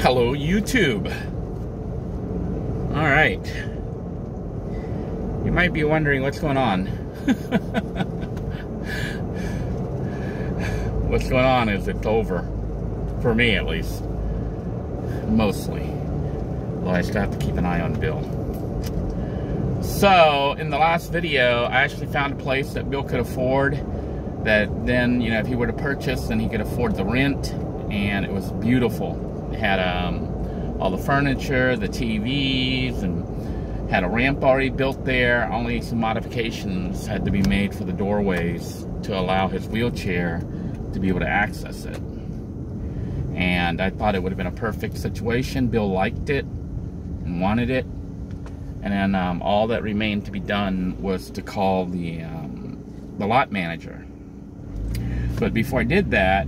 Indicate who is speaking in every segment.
Speaker 1: Hello, YouTube. All right. You might be wondering what's going on. What's going on is it's over. For me, at least. Mostly. Well, I still have to keep an eye on Bill. So, in the last video, I actually found a place that Bill could afford. That then, you know, if he were to purchase, then he could afford the rent. And it was beautiful. It had all the furniture, the TVs, and had a ramp already built there. Only some modifications had to be made for the doorways to allow his wheelchair to be able to access it. And I thought it would have been a perfect situation. Bill liked it and wanted it. And then all that remained to be done was to call the lot manager. But before I did that,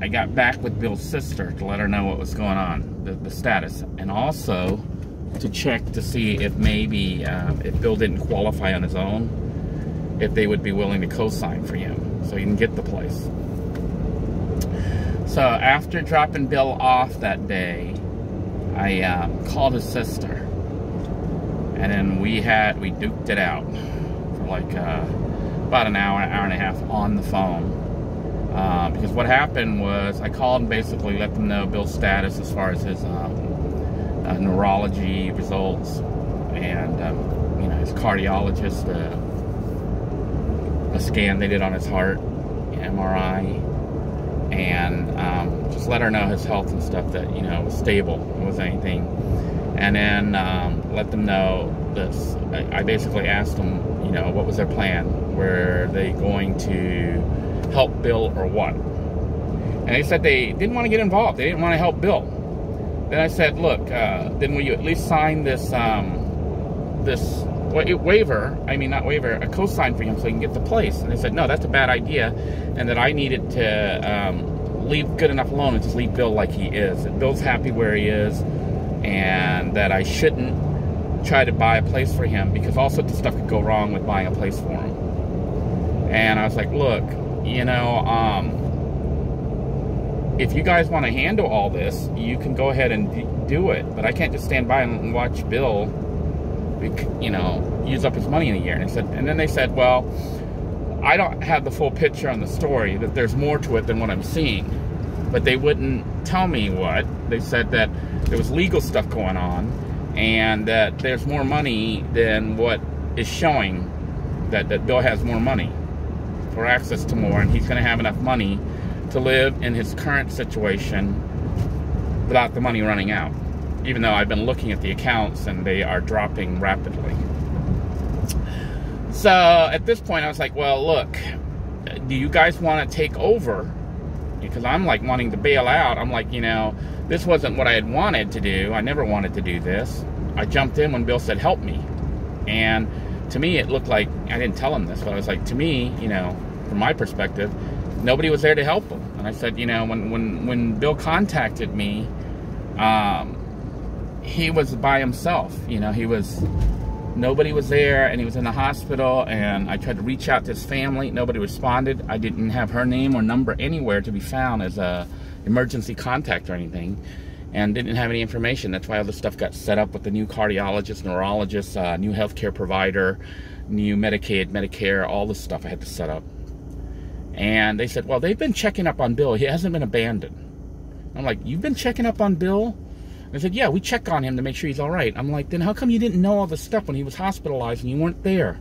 Speaker 1: I got back with Bill's sister to let her know what was going on, the status, and also to check to see if maybe if Bill didn't qualify on his own, if they would be willing to co-sign for him so he can get the place. So after dropping Bill off that day, I called his sister, and then we duked it out for like about an hour and a half on the phone. Because what happened was I called and basically let them know Bill's status as far as his neurology results and you know, his cardiologist, a scan they did on his heart, MRI, and just let her know his health and stuff, that, you know, it was stable, it wasn't anything. And then let them know this. I basically asked them, you know, what was their plan? Were they going to help Bill or what? And they said they didn't want to get involved. They didn't want to help Bill. Then I said, look, then will you at least sign this waiver, I mean not waiver, a co-sign for him so he can get the place? And they said, no, that's a bad idea, and that I needed to leave good enough alone and just leave Bill like he is. That Bill's happy where he is, and that I shouldn't try to buy a place for him because all sorts of stuff could go wrong with buying a place for him. And I was like, look, you know, if you guys want to handle all this, you can go ahead and do it. But I can't just stand by and watch Bill, you know, use up his money in a year. And then they said, well, I don't have the full picture on the story, that there's more to it than what I'm seeing. But they wouldn't tell me what. They said that there was legal stuff going on, and that there's more money than what is showing, that Bill has more money, or access to more, and he's going to have enough money to live in his current situation without the money running out. Even though I've been looking at the accounts and they are dropping rapidly. So at this point I was like, well, look, do you guys want to take over? Because I'm like wanting to bail out. I'm like, you know, this wasn't what I had wanted to do. I never wanted to do this. I jumped in when Bill said help me. And to me, it looked like, I didn't tell him this, but I was like, to me, you know, from my perspective, nobody was there to help him. And I said, you know, when Bill contacted me, he was by himself. You know, nobody was there, and he was in the hospital, and I tried to reach out to his family. Nobody responded. I didn't have her name or number anywhere to be found as a emergency contact or anything, and didn't have any information. That's why all this stuff got set up with the new cardiologist, neurologist, new healthcare provider, new Medicaid, Medicare, all this stuff I had to set up. And they said, well, they've been checking up on Bill. He hasn't been abandoned. I'm like, you've been checking up on Bill? They said, yeah, we check on him to make sure he's all right. I'm like, then how come you didn't know all this stuff when he was hospitalized and you weren't there?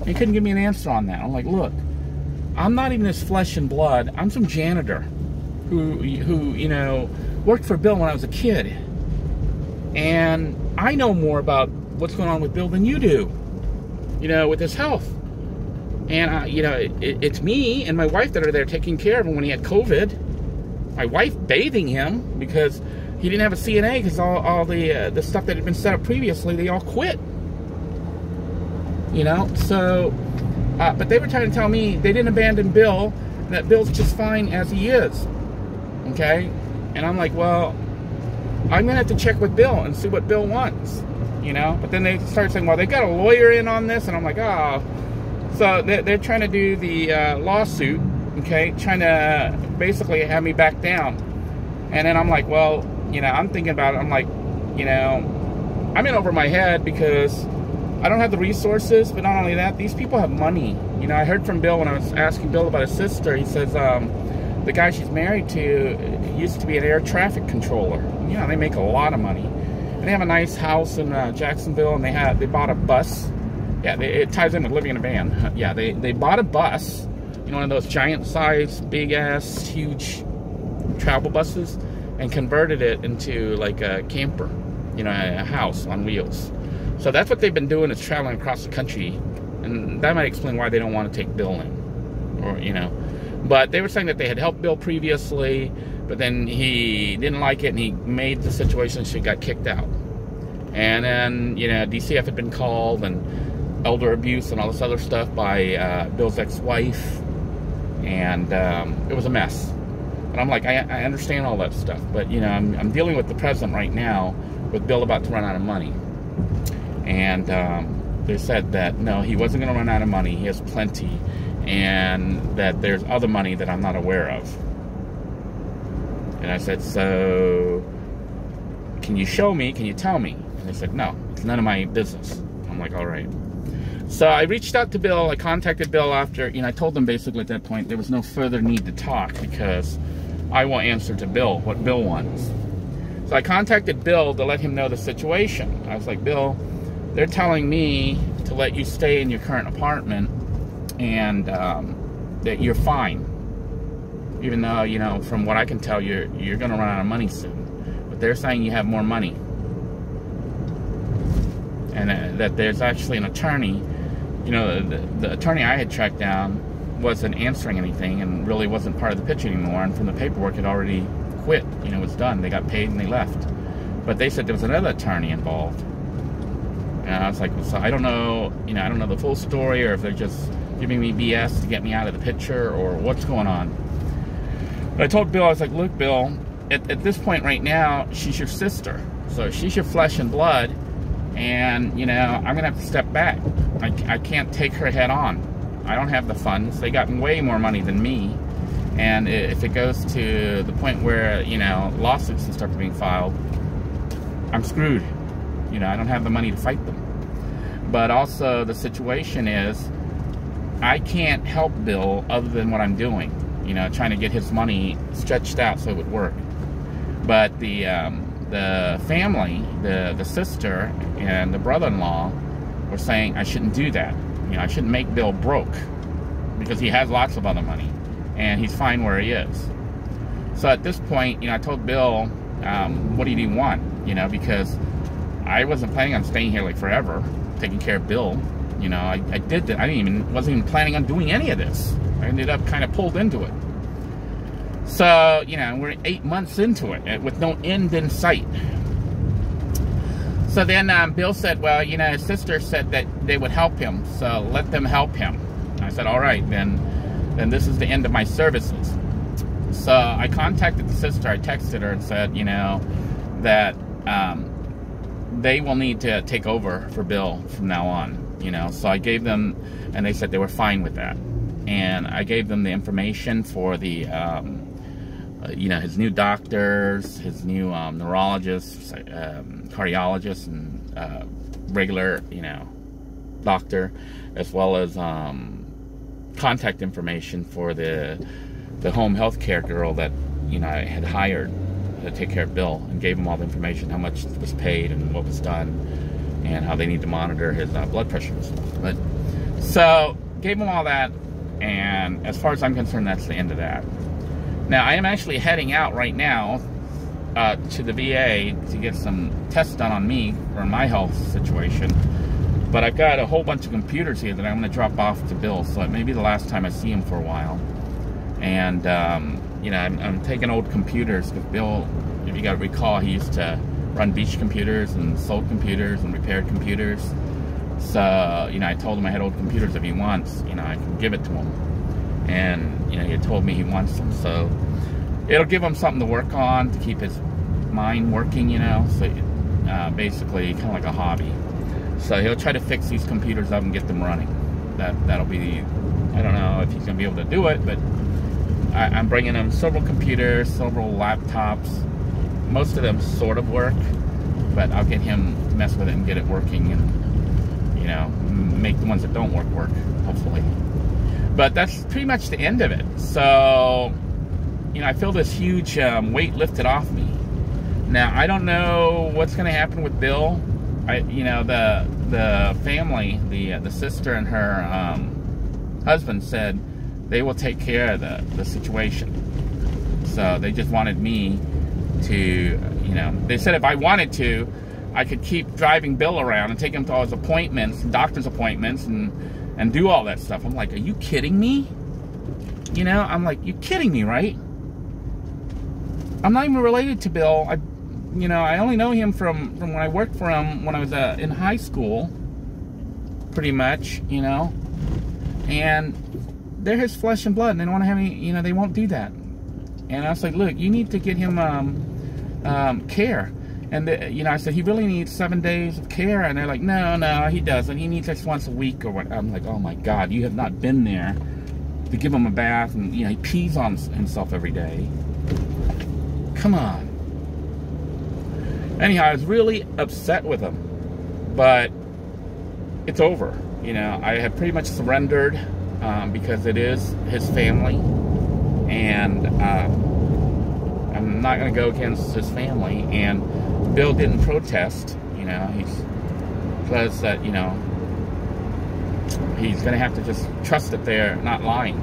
Speaker 1: They couldn't give me an answer on that. I'm like, look, I'm not even his flesh and blood. I'm some janitor who you know, worked for Bill when I was a kid. And I know more about what's going on with Bill than you do, you know, with his health. And, you know, it's me and my wife that are there taking care of him when he had COVID. My wife bathing him because he didn't have a CNA, because all the stuff that had been set up previously, they all quit. You know, so, but they were trying to tell me they didn't abandon Bill, that Bill's just fine as he is. Okay? And I'm like, well, I'm going to have to check with Bill and see what Bill wants. You know? But then they started saying, well, they got a lawyer in on this, and I'm like, oh. So they're trying to do the lawsuit, okay, trying to basically have me back down. And then I'm like, well, you know, I'm thinking about it. I'm like, you know, I'm in over my head because I don't have the resources, but not only that, these people have money. You know, I heard from Bill when I was asking Bill about his sister. He says the guy she's married to used to be an air traffic controller. You know, they make a lot of money. And they have a nice house in Jacksonville, and they bought a bus. Yeah, it ties in with living in a van. Yeah, they bought a bus, you know, one of those giant size, big ass, huge travel buses, and converted it into like a camper, you know, a house on wheels. So that's what they've been doing, is traveling across the country, and that might explain why they don't want to take Bill in, or, you know. But they were saying that they had helped Bill previously, but then he didn't like it, and he made the situation so he got kicked out. And then, you know, DCF had been called, and elder abuse and all this other stuff by Bill's ex-wife, and it was a mess. And I'm like, I understand all that stuff, but, you know, I'm dealing with the present right now, with Bill about to run out of money. And they said that, no, he wasn't going to run out of money. He has plenty. And that there's other money that I'm not aware of. And I said, so can you show me? Can you tell me? And they said, no, it's none of my business. I'm like, all right. So I reached out to Bill. I contacted Bill after, you know, I told them basically at that point there was no further need to talk because I will answer to Bill what Bill wants. So I contacted Bill to let him know the situation. I was like, Bill, they're telling me to let you stay in your current apartment and that you're fine. Even though, you know, from what I can tell, you're going to run out of money soon. But they're saying you have more money. And that there's actually an attorney. You know, the attorney I had tracked down wasn't answering anything and really wasn't part of the pitch anymore. And from the paperwork, had already quit. You know, it was done. They got paid and they left. But they said there was another attorney involved. And I was like, well, so I don't know, you know, I don't know the full story, or if they're just giving me BS to get me out of the picture, or what's going on. But I told Bill, I was like, look, Bill, at this point right now, she's your sister. So she's your flesh and blood, and, you know, I'm going to have to step back. I can't take her head on. I don't have the funds. They got way more money than me. And if it goes to the point where, you know, lawsuits and stuff are being filed, I'm screwed. You know, I don't have the money to fight them. But also the situation is, I can't help Bill other than what I'm doing. You know, trying to get his money stretched out so it would work. But the family, the sister and the brother-in-law were saying I shouldn't do that. You know, I shouldn't make Bill broke because he has lots of other money and he's fine where he is. So at this point, you know, I told Bill, what do you want? You know, because I wasn't planning on staying here like forever, taking care of Bill. You know, I did that. Wasn't even planning on doing any of this. I ended up kind of pulled into it. So, you know, we're 8 months into it with no end in sight. So then Bill said, well, you know, his sister said that they would help him, so let them help him. And I said, all right, then this is the end of my services. So I contacted the sister. I texted her and said, you know, that they will need to take over for Bill from now on. You know, so I gave them, and they said they were fine with that. And I gave them the information for the, you know, his new doctors, his new neurologists, cardiologists, and regular, you know, doctor, as well as contact information for the home health care girl that, you know, I had hired to take care of Bill, and gave him all the information, how much was paid and what was done, and how they need to monitor his blood pressure and stuff. But so gave him all that, and as far as I'm concerned, that's the end of that. Now I am actually heading out right now to the VA to get some tests done on me for my health situation. But I've got a whole bunch of computers here that I'm going to drop off to Bill, so it may be the last time I see him for a while. And you know, I'm taking old computers because Bill, if you got to recall, he used to run beach computers and sold computers and repaired computers. So, you know, I told him I had old computers. If he wants, you know, I can give it to him. And, you know, he had told me he wants them. So it'll give him something to work on to keep his mind working, you know. So basically kind of like a hobby. So he'll try to fix these computers up and get them running. That'll be, I don't know if he's going to be able to do it, but I'm bringing him several computers, several laptops. Most of them sort of work, but I'll get him to mess with it and get it working, and, you know, make the ones that don't work, hopefully. But that's pretty much the end of it. So, you know, I feel this huge weight lifted off me. Now, I don't know what's going to happen with Bill. You know, the family, the sister and her husband said they will take care of the situation. So they just wanted me to, you know, they said if I wanted to, I could keep driving Bill around and take him to all his appointments, doctor's appointments, and do all that stuff. I'm like, are you kidding me? You know, I'm like, you kidding me, right? I'm not even related to Bill. You know, I only know him from when I worked for him when I was in high school, pretty much, you know. And they're his flesh and blood, and they don't want to have any, you know, they won't do that. And I was like, look, you need to get him care. And, you know, I said, he really needs 7 days of care. And they're like, no, he doesn't. He needs just once a week or what. I'm like, oh, my God, you have not been there to give him a bath. And, you know, he pees on himself every day. Come on. Anyhow, I was really upset with him. But it's over. You know, I have pretty much surrendered because it is his family. And I'm not going to go against his family. And Bill didn't protest, you know, he says that, you know, he's going to have to just trust that they're not lying,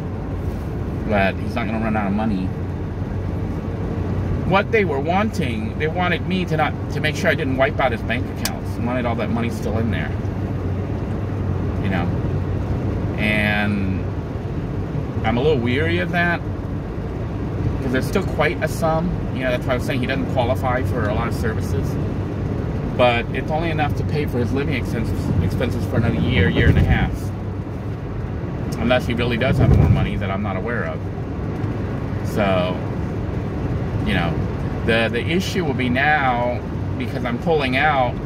Speaker 1: that he's not going to run out of money. What they were wanting, they wanted me to make sure I didn't wipe out his bank accounts, and wanted all that money still in there, you know, and I'm a little weary of that, because there's still quite a sum. You know, that's why I was saying he doesn't qualify for a lot of services. But it's only enough to pay for his living expenses for another year and a half. Unless he really does have more money that I'm not aware of. So, you know, the issue will be now, because I'm pulling out,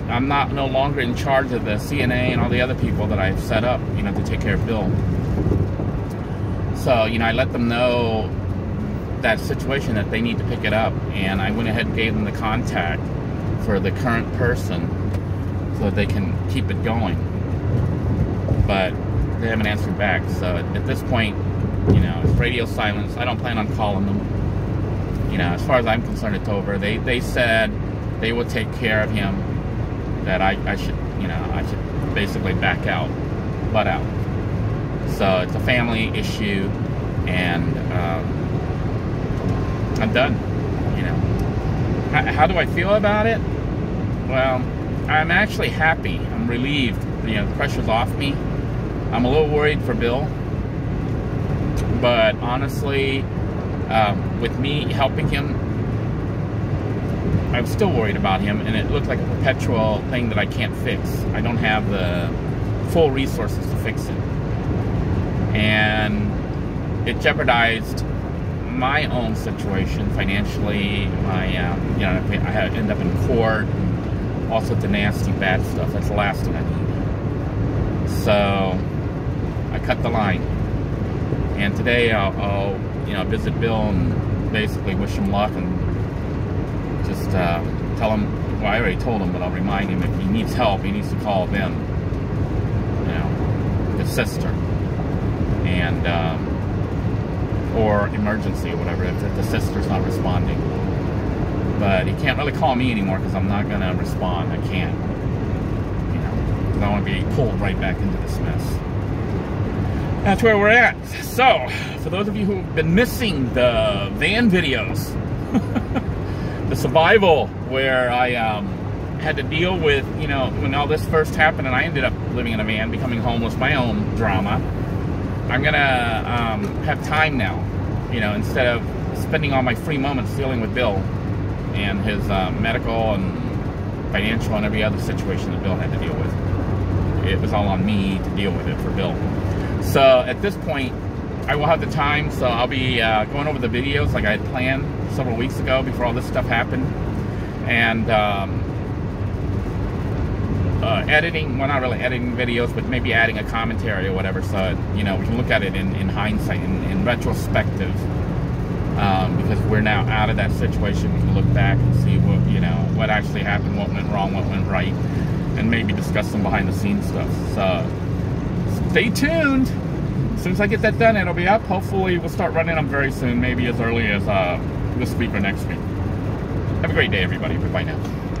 Speaker 1: I'm no longer in charge of the CNA and all the other people that I've set up, you know, to take care of Bill. So, you know, I let them know that situation, that they need to pick it up, and I went ahead and gave them the contact for the current person so that they can keep it going, but they haven't answered back. So at this point, you know, it's radio silence. I don't plan on calling them. You know, as far as I'm concerned, it's over. They said they would take care of him, that I should, you know, I should basically back out, butt out. So it's a family issue, and I'm done, you know. How do I feel about it? Well, I'm actually happy. I'm relieved. You know, the pressure's off me. I'm a little worried for Bill. But honestly, with me helping him, I'm still worried about him. And it looked like a perpetual thing that I can't fix. I don't have the full resources to fix it. And it jeopardized my own situation financially. My, you know, I end up in court, and all sorts of nasty, bad stuff. That's the last thing I need. So I cut the line, and today I'll you know, visit Bill and basically wish him luck, and just tell him. Well, I already told him, but I'll remind him if he needs help, he needs to call them. You know, his sister, and or emergency or whatever, if the sister's not responding. But he can't really call me anymore because I'm not going to respond. I can't. You know, because I want to be pulled right back into this mess. That's where we're at. So, for those of you who have been missing the van videos, the survival where I had to deal with, you know, when all this first happened and I ended up living in a van, becoming homeless, my own drama, I'm going to have time now, you know, instead of spending all my free moments dealing with Bill and his medical and financial and every other situation that Bill had to deal with. It was all on me to deal with it for Bill. So at this point, I will have the time, so I'll be going over the videos like I had planned several weeks ago before all this stuff happened. And editing, well, not really editing videos, but maybe adding a commentary or whatever, so, you know, we can look at it in hindsight, in retrospective, because we're now out of that situation. We can look back and see what, you know, what actually happened, what went wrong, what went right, and maybe discuss some behind the scenes stuff. So stay tuned. As soon as I get that done, it'll be up. Hopefully we'll start running them very soon, maybe as early as this week or next week. Have a great day, everybody. Bye now.